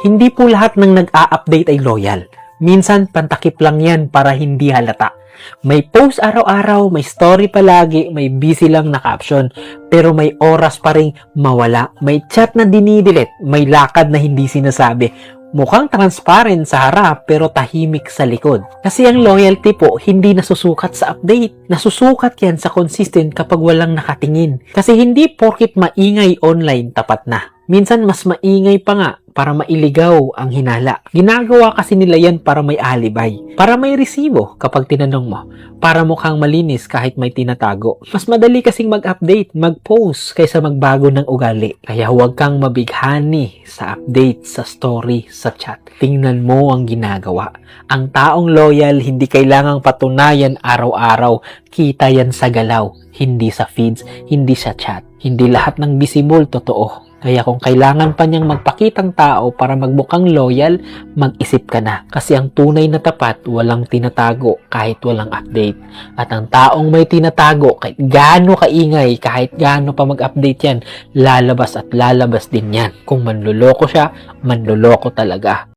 Hindi po lahat ng nag-a-update ay loyal. Minsan, pantakip lang yan para hindi halata. May post araw-araw, may story palagi, may busy lang na caption. Pero may oras pa rin mawala. May chat na dinidelete, may lakad na hindi sinasabi. Mukhang transparent sa harap pero tahimik sa likod. Kasi ang loyalty po hindi nasusukat sa update. Nasusukat yan sa consistent kapag walang nakatingin. Kasi hindi porkit maingay online tapat na. Minsan mas maingay pa nga para mailigaw ang hinala. Ginagawa kasi nila yan para may alibay. Para may resibo kapag tinanong mo. Para mukhang malinis kahit may tinatago. Mas madali kasing mag-update, mag-post kaysa magbago ng ugali. Kaya huwag kang mabighani sa update, sa story, sa chat. Tingnan mo ang ginagawa. Ang taong loyal hindi kailangang patunayan araw-araw. Kita yan sa galaw. Hindi sa feeds, hindi sa chat. Hindi lahat ng visible totoo. Kaya kung kailangan pa niyang magpakitang tao para magmukhang loyal, mag-isip ka na. Kasi ang tunay na tapat, walang tinatago kahit walang update. At ang taong may tinatago, kahit gaano kaingay, kahit gaano pa mag-update yan, lalabas at lalabas din yan. Kung manluloko siya, manluloko talaga.